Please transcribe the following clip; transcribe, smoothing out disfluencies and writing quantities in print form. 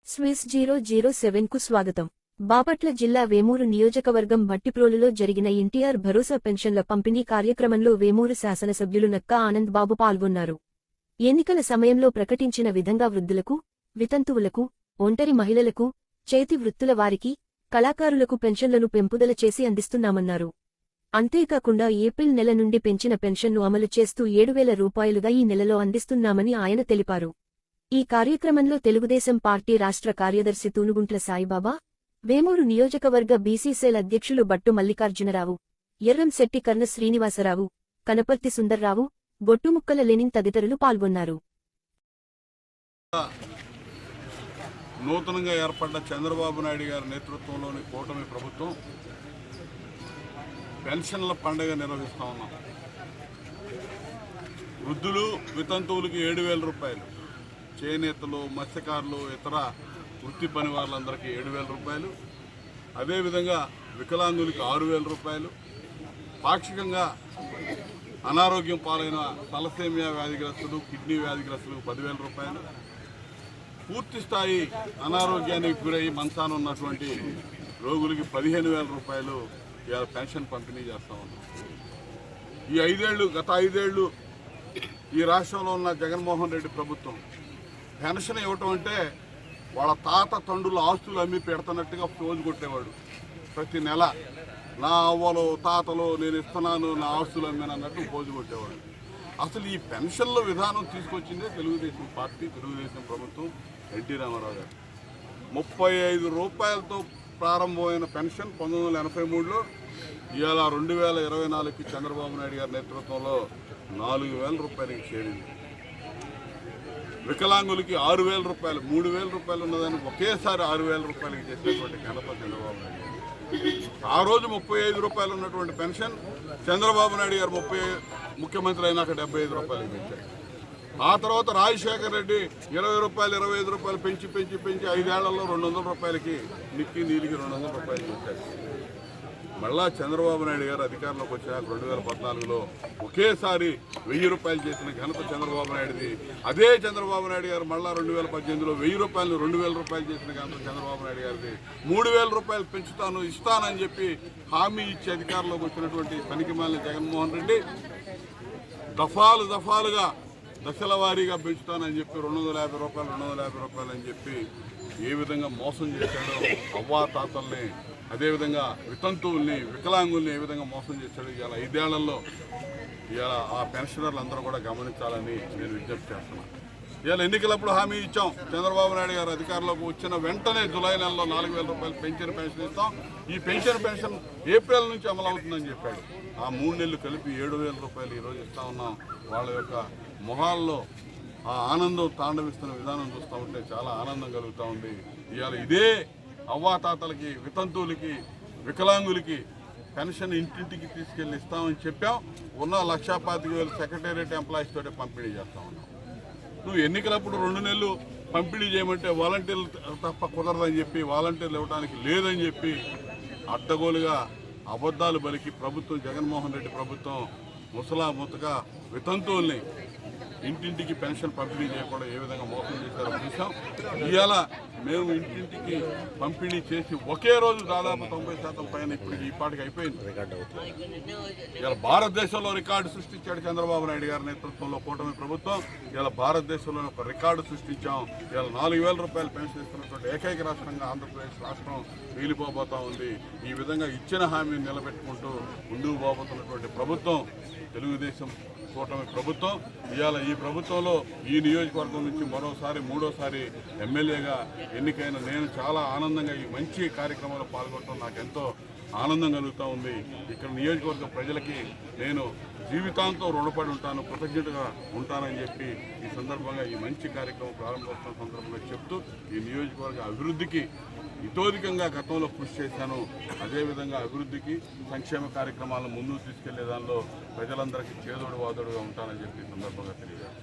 Swiss 007కు స్వాగతం. బాపట్ల జిల్లా వేమూరు నియోజకవర్గం భట్టిప్రోలులో జరిగిన ఎన్టీఆర్ భరోసా పెన్షన్ల పంపిణీ కార్యక్రమంలో వేమూరు శాసనసభ్యులు నక్కా ఆనంద్ బాబు పాల్గొన్నారు. ఎన్నికల సమయంలో ప్రకటించిన విధంగా వృద్ధులకు, వితంతువులకు, ఒంటరి మహిళలకు, చేతి వృత్తుల వారికి, కళాకారులకు పెన్షన్లను పెంపుదల చేసి అందిస్తున్నామన్నారు. అంతేకాకుండా ఏప్రిల్ నెల నుండి పెంచిన పెన్షన్ను అమలు చేస్తూ 7,000 రూపాయలుగా ఈ నెలలో అందిస్తున్నామని ఆయన తెలిపారు. ఈ కార్యక్రమంలో తెలుగుదేశం పార్టీ రాష్ట్ర కార్యదర్శి తూనుగుంట్ల సాయిబాబా, వేమూరు నియోజకవర్గ బీసీ-సెల్ అధ్యక్షులు బట్టు మల్లికార్జునరావు, ఎర్రంశెట్టి కర్ణ శ్రీనివాసరావు, కనపర్తి సుందర్రావు, గొట్టుముక్కల లెనిన్ తదితరులు పాల్గొన్నారు. నూతనంగా ఏర్పడ్డ చంద్రబాబు నాయుడు గారి నేతృత్వంలోని కూటమి ప్రభుత్వం పెన్షన్ల పండుగ నిర్వహిస్తా ఉన్నాం. వృద్ధులు, వితంతువులకి 7,000 రూపాయలు, చేనేతలు, మత్స్యకారులు, ఇతర వృత్తి పని వాళ్ళందరికీ 7,000 రూపాయలు, అదేవిధంగా వికలాంగులకి 6,000 రూపాయలు, పాక్షికంగా అనారోగ్యం పాలైన తలసేమియా వ్యాధిగ్రస్తులు, కిడ్నీ వ్యాధిగ్రస్తులకు 10,000 రూపాయలు, పూర్తి స్థాయి అనారోగ్యానికి గురై మంచాన ఉన్నటువంటి రోగులకి 15,000 రూపాయలు ఇవాళ పెన్షన్ పంపిణీ చేస్తా ఉన్నాం. గత 5 ఏళ్ళు ఈ రాష్ట్రంలో ఉన్న జగన్మోహన్ రెడ్డి ప్రభుత్వం పెన్షన్ ఇవ్వటం అంటే వాళ్ళ తాత తండ్రుల ఆస్తులు అమ్మి పెడుతున్నట్టుగా ఫోజు కొట్టేవాడు. ప్రతి నెల నా అవ్వలు తాతలు నేను ఇస్తున్నాను, నా ఆస్తులు అమ్మానన్నట్టు ఫోజు కొట్టేవాడు. అసలు ఈ పెన్షన్ల విధానం తీసుకొచ్చిందే తెలుగుదేశం పార్టీ, తెలుగుదేశం ప్రభుత్వం, ఎన్టీ రామారావు గారు. 35 రూపాయలతో ప్రారంభమైన పెన్షన్ 1983లో ఇవాళ 2024కి చంద్రబాబు నాయుడు గారి నేతృత్వంలో 4,000 రూపాయలకి చేరింది. వికలాంగులకి 6,000 రూపాయలు, 3,000 రూపాయలు ఉన్నదాన్ని ఒకేసారి 6,000 రూపాయలకి చేసినటువంటి ఘనత చంద్రబాబు నాయుడు గారు. ఆ రోజు 35 రూపాయలు ఉన్నటువంటి పెన్షన్ చంద్రబాబు నాయుడు గారు ముఖ్యమంత్రి అయినాక 75 రూపాయలకి పెంచారు. ఆ తర్వాత రాజశేఖర రెడ్డి 20 రూపాయలు, 25 రూపాయలు పెంచి 5 ఏళ్లలో 200 రూపాయలకి నీలికి 200 రూపాయలకి ఇచ్చారు. మళ్ళా చంద్రబాబు నాయుడు గారు అధికారంలోకి వచ్చాక 2014లో ఒకేసారి 1,000 రూపాయలు చేసిన ఘనత చంద్రబాబు నాయుడుది. అదే చంద్రబాబు నాయుడు గారు మళ్ళా 2018లో 1,000 రూపాయలు 2,000 రూపాయలు చేసిన ఘనత చంద్రబాబు నాయుడు గారిది. 3,000 రూపాయలు పెంచుతాను, ఇస్తానని చెప్పి హామీ ఇచ్చి అధికారంలోకి వచ్చినటువంటి పనికిమాలిన జగన్మోహన్ రెడ్డి దఫాలుగా దశల వారీగా పెంచుతానని చెప్పి 250 రూపాయలు 250 రూపాయలు అని చెప్పి ఏ విధంగా మోసం చేశాడో అవ్వాతాతల్ని, అదేవిధంగా వితంతువుల్ని, వికలాంగుల్ని ఏ విధంగా మోసం చేశాడు ఇవాళ 5 ఏళ్లలో ఇవాళ ఆ పెన్షనర్లు అందరూ కూడా గమనించాలని నేను విజ్ఞప్తి చేస్తున్నాను. ఇవాళ ఎన్నికలప్పుడు హామీ ఇచ్చాం. చంద్రబాబు నాయుడు గారు అధికారంలోకి వచ్చిన వెంటనే జూలై నెలలో 4,000 రూపాయలు పెన్షన్ ఇస్తాం, ఈ పెన్షన్ ఏప్రిల్ నుంచి అమలు అవుతుందని చెప్పాడు. ఆ 3 నెలలు కలిపి 7,000 రూపాయలు ఈరోజు ఇస్తా ఉన్నాం. వాళ్ళ యొక్క మొహాల్లో ఆ ఆనందం తాండవిస్తున్న విధానం చూస్తూ ఉంటే చాలా ఆనందం కలుగుతూ ఉంది. ఇవాళ ఇదే అవ్వాతాతలకి, వితంతువులకి, వికలాంగులకి పెన్షన్ ఇంటింటికి తీసుకెళ్ళి ఇస్తామని చెప్పాం. ఉన్న 1,25,000 సెక్రటేరియట్ ఎంప్లాయీస్ తోటే పంపిణీ చేస్తా ఉన్నాం. నువ్వు ఎన్నికలప్పుడు 2 నెలలు పంపిణీ చేయమంటే వాలంటీర్లు తప్ప కుదరదని చెప్పి, వాలంటీర్లు ఇవ్వడానికి లేదని చెప్పి అడ్డగోలుగా అబద్ధాలు బలికి ప్రభుత్వం, జగన్మోహన్ రెడ్డి ప్రభుత్వం ముతక వితంతువుల్ని ఇంటింటికి పెన్షన్ పంపిణీ చేయకుండా ఏ విధంగా మోసం చేశారో చూసాం. ఇవాళ మేము ఇంటింటికి పంపిణీ చేసి ఒకే రోజు దాదాపు 90% పైన ఇప్పుడు ఈ పాటికి అయిపోయింది. ఇవాళ భారతదేశంలో రికార్డు సృష్టించాడు చంద్రబాబు నాయుడు గారి నేతృత్వంలో కూటమి ప్రభుత్వం. ఇవాళ భారతదేశంలో ఒక రికార్డు సృష్టించాం. ఇవాళ 4,000 రూపాయలు పెన్షన్ ఇస్తున్నటువంటి ఏకైక రాష్ట్రంగా ఆంధ్రప్రదేశ్ రాష్ట్రం మిగిలిపోబోతా ఉంది. ఈ విధంగా ఇచ్చిన హామీని నిలబెట్టుకుంటూ ముందుకు పోబోతున్నటువంటి ప్రభుత్వం తెలుగుదేశం కూటమి ప్రభుత్వం. ఇవాళ ఈ ప్రభుత్వంలో ఈ నియోజకవర్గం నుంచి మూడోసారి ఎమ్మెల్యేగా ఎన్నికైన నేను చాలా ఆనందంగా ఈ మంచి కార్యక్రమంలో పాల్గొనడం నాకు ఎంతో ఆనందం కలుగుతూ ఉంది. ఇక్కడ నియోజకవర్గ ప్రజలకి నేను జీవితాంతం రుణపడి ఉంటాను, కృతజ్ఞతగా ఉంటానని చెప్పి ఈ సందర్భంగా ఈ మంచి కార్యక్రమం ప్రారంభోత్సవం సందర్భంగా చెప్తూ ఈ నియోజకవర్గ అభివృద్ధికి ఇతోధికంగా గతంలో కృషి చేశాను. అదేవిధంగా అభివృద్ధికి, సంక్షేమ కార్యక్రమాలను ముందుకు తీసుకెళ్లే దానిలో ప్రజలందరికీ చేదోడు వాదోడుగా ఉంటానని చెప్పి సందర్భంగా తెలియజేస్తాను.